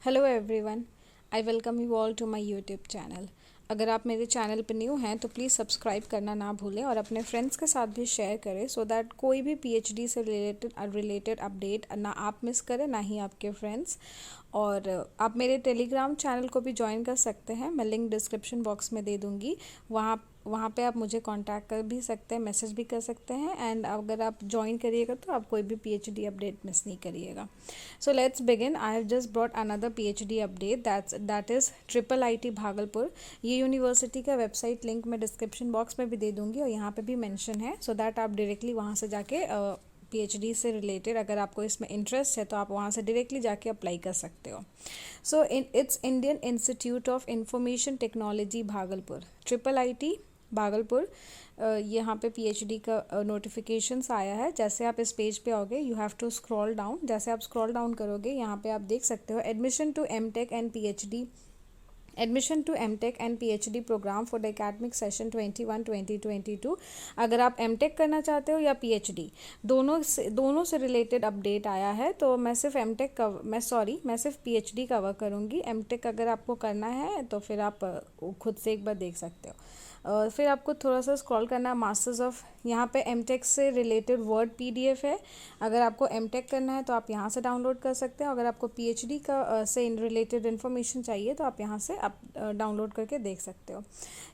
Hello everyone, I welcome you all to my YouTube channel. अगर आप मेरे channel पर न्यू हैं तो प्लीज़ सब्सक्राइब करना ना भूलें और अपने फ्रेंड्स के साथ भी शेयर करें सो दैट कोई भी पीएचडी से रिलेटेड अपडेट ना आप मिस करें ना ही आपके फ्रेंड्स। और आप मेरे टेलीग्राम चैनल को भी ज्वाइन कर सकते हैं, मैं लिंक डिस्क्रिप्शन बॉक्स में दे दूँगी। वहाँ वहाँ पे आप मुझे कांटेक्ट कर भी सकते हैं, मैसेज भी कर सकते हैं। एंड अगर आप ज्वाइन करिएगा तो आप कोई भी पीएचडी अपडेट मिस नहीं करिएगा। So let's begin. I have just brought another PhD update that is triple IT Bhagalpur. ये यूनिवर्सिटी का वेबसाइट लिंक मैं डिस्क्रिप्शन बॉक्स में भी दे दूँगी और यहाँ पे भी मेंशन है सो दैट आप डायरेक्टली वहाँ से जाके पीएचडी से रिलेटेड अगर आपको इसमें इंटरेस्ट है तो आप वहाँ से डायरेक्टली जाके अप्लाई कर सकते हो। So it's Indian institute of information technology Bhagalpur, triple IT Bhagalpur. यहाँ पे पीएचडी का नोटिफिकेशंस आया है। जैसे आप इस पेज पे आओगे you have to scroll down. जैसे आप स्क्रॉल डाउन करोगे यहाँ पे आप देख सकते हो admission to MTech and PhD, admission to MTech and PhD program for the academic session 21-2022। अगर आप एमटेक करना चाहते हो या पीएचडी दोनों से रिलेटेड अपडेट आया है। तो मैं सिर्फ मैं सिर्फ पीएचडी कवर करूँगी। एमटेक अगर आपको करना है तो फिर आप खुद से एक बार देख सकते हो। फिर आपको थोड़ा सा स्क्रॉल करना है मास्टर्स ऑफ, यहाँ पे एमटेक से रिलेटेड वर्ड पीडीएफ है। अगर आपको एमटेक करना है तो आप यहाँ से डाउनलोड कर सकते हैं। अगर आपको पीएचडी का से रिलेटेड इन्फॉर्मेशन चाहिए तो आप यहाँ से आप डाउनलोड करके देख सकते हो।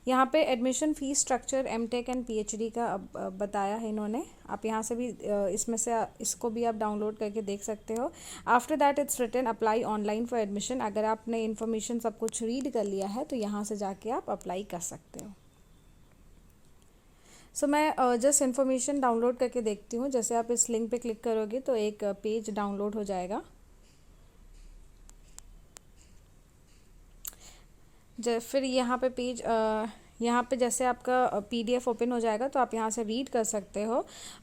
यहाँ पे admission fees structure MTech and PhD का बताया है इन्होंने। आप यहाँ से भी इसमें से इसको भी आप डाउनलोड करके देख सकते हो। After that it's written apply online for admission. अगर आपने इन्फॉर्मेशन सब कुछ रीड कर लिया है तो यहाँ से जाके आप अप्लाई कर सकते हो। सो मैं जस्ट इन्फॉर्मेशन डाउनलोड करके देखती हूँ। जैसे आप इस लिंक पे क्लिक करोगे तो एक पेज डाउनलोड हो जाएगा। फिर यहाँ पे जैसे आपका पीडीएफ ओपन हो जाएगा तो आप यहाँ से रीड कर सकते हो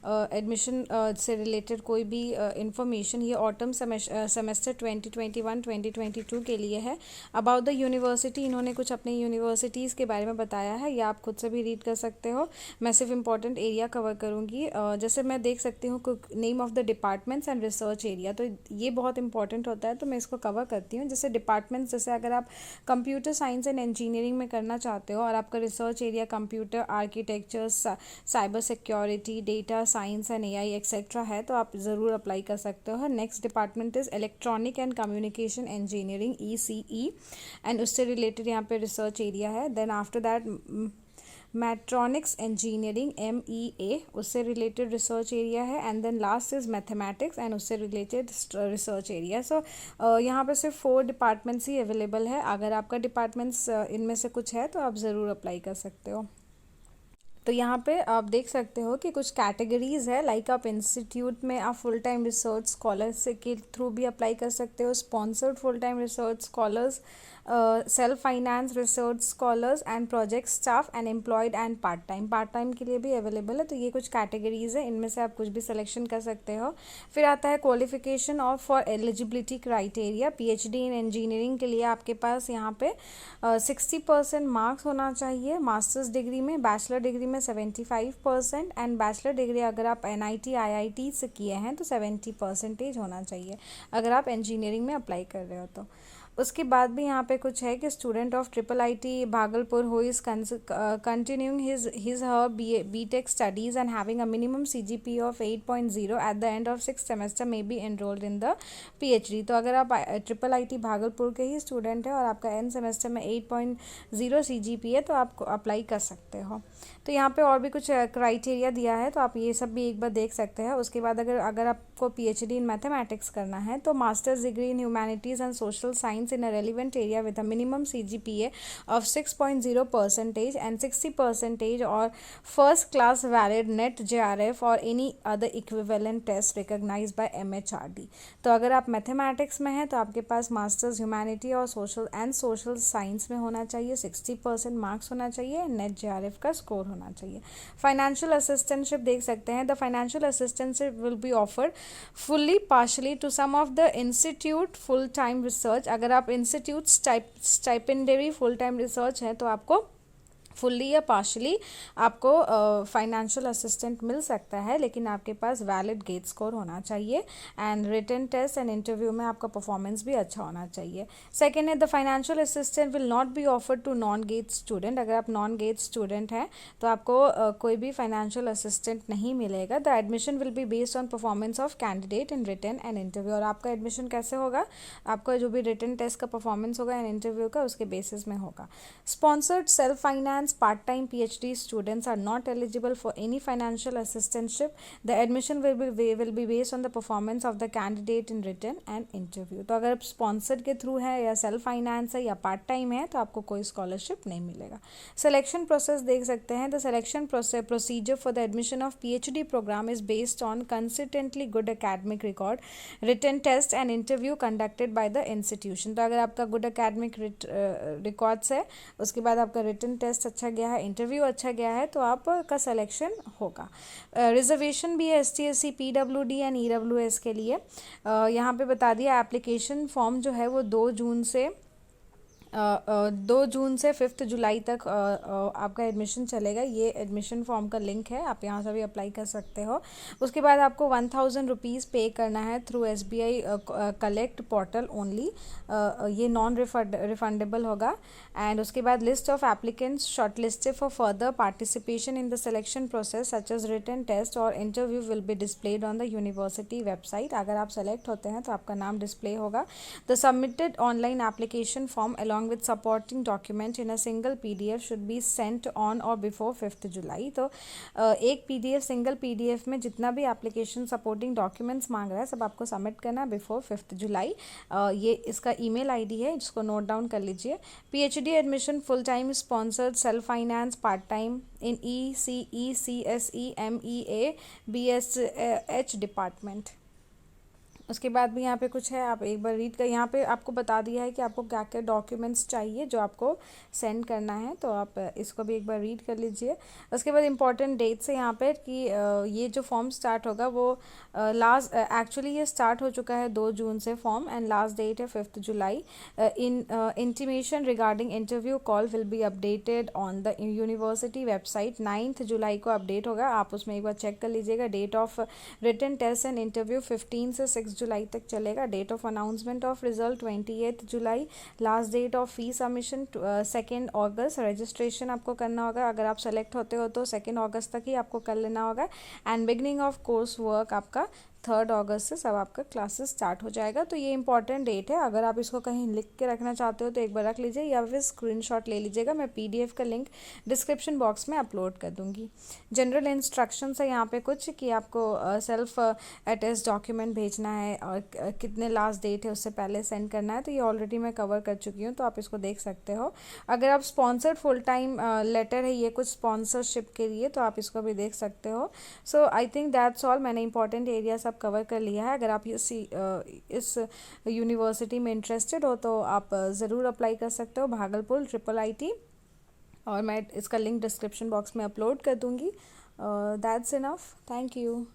एडमिशन से रिलेटेड कोई भी इंफॉर्मेशन। ये ऑटम सेमेस्टर 2021-2022 के लिए है। अबाउट द यूनिवर्सिटी इन्होंने कुछ अपनी यूनिवर्सिटीज़ के बारे में बताया है, या आप खुद से भी रीड कर सकते हो। मैं सिर्फ इम्पॉर्टेंट एरिया कवर करूँगी। जैसे मैं देख सकती हूँ name of the departments and research area, तो ये बहुत इंपॉर्टेंट होता है तो मैं इसको कवर करती हूँ। जैसे डिपार्टमेंट्स, जैसे अगर आप कंप्यूटर साइंस एंड इंजीनियरिंग में करना चाहते हो और आपका research area computer architecture, cyber security, data science and AI etcetera है तो आप ज़रूर अप्लाई कर सकते हो। Next department is electronic and communication engineering ECE and उससे रिलेटेड यहाँ पे रिसर्च एरिया है। Then after that mechatronics engineering MEA, उससे रिलेटेड रिसर्च एरिया है। And then last is mathematics and उससे रिलेटेड रिसर्च एरिया। सो यहाँ पे सिर्फ 4 डिपार्टमेंट्स ही अवेलेबल है। अगर आपका डिपार्टमेंट्स इनमें से कुछ है तो आप ज़रूर अप्लाई कर सकते हो। तो यहाँ पे आप देख सकते हो कि कुछ कैटेगरीज़ है, लाइक आप इंस्टीट्यूट में आप फुल टाइम रिसर्च स्कॉलर्स के थ्रू भी अप्लाई कर सकते हो, sponsored full time research scholars, self finance research scholars and project staff and employed and part time के लिए भी अवेलेबल है। तो ये कुछ कैटेगरीज़ है, इनमें से आप कुछ भी सिलेक्शन कर सकते हो। फिर आता है क्वालिफिकेशन और for eligibility criteria. PhD in engineering के लिए आपके पास यहाँ पे 60% मार्क्स होना चाहिए मास्टर्स डिग्री में, बैचलर डिग्री में 75% एंड बैचलर डिग्री अगर आप NIT IIT से किए हैं तो 70% होना चाहिए अगर आप इंजीनियरिंग में अप्लाई कर रहे हो तो। उसके बाद भी यहाँ पे कुछ है कि student of triple IT Bhagalpur who is continuing his her BTech studies and having a minimum CGPA of 8.0 at the end of 6th semester may be enrolled in the PhD. तो अगर आप ट्रिपल आईटी भागलपुर के ही student है और आपका end semester में 8.0 CGPA तो आप अप्लाई कर सकते हो। तो यहाँ पे और भी कुछ क्राइटेरिया दिया है तो आप ये सब भी एक बार देख सकते हैं। उसके बाद अगर आपको पीएचडी इन मैथमेटिक्स करना है तो masters degree in humanities and social science in a relevant area with a minimum CGPA of 6.0% and 60% or first class valid net JRF or any other equivalent test recognized by MHRD। तो अगर आप mathematics में हैं तो आपके पास masters humanity और social science में होना चाहिए, 60% मार्क्स होना चाहिए, नेट JRF का स्कोर होना चाहिए। फाइनेंशियल असिस्टेंटशिप देख सकते हैं। The financial assistantship will be offered fully partially to some of the institute full time research. अगर आप institute stipendiary full time research है तो आपको फुल्ली या पार्शली आपको फाइनेंशियल असिस्टेंट मिल सकता है, लेकिन आपके पास वैलिड गेट स्कोर होना चाहिए and written test and interview में आपका परफॉर्मेंस भी अच्छा होना चाहिए। सेकेंड है the financial assistant will not be offered to non GATE student. अगर आप नॉन गेट स्टूडेंट हैं तो आपको कोई भी फाइनेंशियल असिस्टेंट नहीं मिलेगा। The admission will be based on performance of candidate in written and interview. और आपका एडमिशन कैसे होगा, आपका जो भी रिटन टेस्ट का परफॉर्मेंस होगा एंड इंटरव्यू का उसके बेसिस में होगा। Sponsored self finance part-time PhD students are not eligible for any financial assistantship. The admission will be based on the performance of the candidate in written and interview. तो अगर sponsored के through है या self finance है या part time है तो आपको कोई स्कॉलरशिप नहीं मिलेगा। सिलेक्शन प्रोसेस देख सकते हैं। The selection procedure for the admission of PhD program is based on consistently good academic record, written test and interview conducted by the institution. तो अगर आपका गुड academic रिकॉर्ड्स है, उसके बाद आपका रिटन टेस्ट अच्छा गया है, इंटरव्यू अच्छा गया है, तो आपका सिलेक्शन होगा। रिजर्वेशन भी है ST/SC PWD एंड EWS के लिए। यहाँ पे बता दिया एप्लीकेशन फॉर्म जो है वो 2 जून से 5 जुलाई तक आपका एडमिशन चलेगा। ये एडमिशन फॉर्म का लिंक है, आप यहाँ से भी अप्लाई कर सकते हो। उसके बाद आपको 1000 रुपीज़ पे करना है through SBI collect portal only. ये नॉन रिफंडेबल होगा। एंड उसके बाद list of applicants short listed for further participation in the selection process such as written test और interview will be displayed on the university website. अगर आप select होते हैं तो आपका नाम डिस्प्ले होगा। The submitted online application form along with supporting document in a single PDF should be sent on or before 5th जुलाई। तो एक PDF सिंगल PDF में जितना भी एप्लीकेशन सपोर्टिंग डॉक्यूमेंट्स मांग रहा है सब आपको सबमिट करना है बिफोर 5th जुलाई। ये इसका ईमेल आईडी है जिसको नोट डाउन कर लीजिए। PhD admission full time sponsored self finance part time in ECE CSE MEA BSH department. उसके बाद भी यहाँ पे कुछ है, आप एक बार रीड कर। यहाँ पे आपको बता दिया है कि आपको क्या क्या डॉक्यूमेंट्स चाहिए जो आपको सेंड करना है, तो आप इसको भी एक बार रीड कर लीजिए। उसके बाद इंपॉर्टेंट डेट्स है यहाँ पे कि ये जो फॉर्म स्टार्ट होगा वो एक्चुअली ये स्टार्ट हो चुका है 2 जून से फॉर्म एंड लास्ट डेट है 5th July. Intimation regarding interview call will be updated on the university website. 9th जुलाई को अपडेट होगा, आप उसमें एक बार चेक कर लीजिएगा। Date of written test and interview 15 से 6 जुलाई तक चलेगा। Date of announcement of result 28 जुलाई। Last date of fee submission 2 अगस्त। रजिस्ट्रेशन आपको करना होगा, अगर आप सेलेक्ट होते हो तो 2 अगस्त तक ही आपको कर लेना होगा। And beginning of course work आपका 3 अगस्त से सब आपका क्लासेस स्टार्ट हो जाएगा। तो ये इंपॉर्टेंट डेट है, अगर आप इसको कहीं लिख के रखना चाहते हो तो एक बार रख लीजिए या फिर स्क्रीनशॉट ले लीजिएगा। मैं PDF का लिंक डिस्क्रिप्शन बॉक्स में अपलोड कर दूंगी। जनरल इंस्ट्रक्शंस है यहाँ पे कुछ कि आपको सेल्फ अटेस्ट डॉक्यूमेंट भेजना है और कितने लास्ट डेट है उससे पहले सेंड करना है, तो ये ऑलरेडी मैं कवर कर चुकी हूँ, तो आप इसको देख सकते हो। अगर आप स्पॉन्सर्ड फुल टाइम लेटर है ये कुछ स्पॉन्सरशिप के लिए, तो आप इसको भी देख सकते हो। सो आई थिंक दैट्स ऑल। मैंने इंपॉर्टेंट एरिया सब कवर कर लिया है। अगर आप इस यूनिवर्सिटी में इंटरेस्टेड हो तो आप ज़रूर अप्लाई कर सकते हो, भागलपुर IIIT, और मैं इसका लिंक डिस्क्रिप्शन बॉक्स में अपलोड कर दूँगी। That's enough, thank you.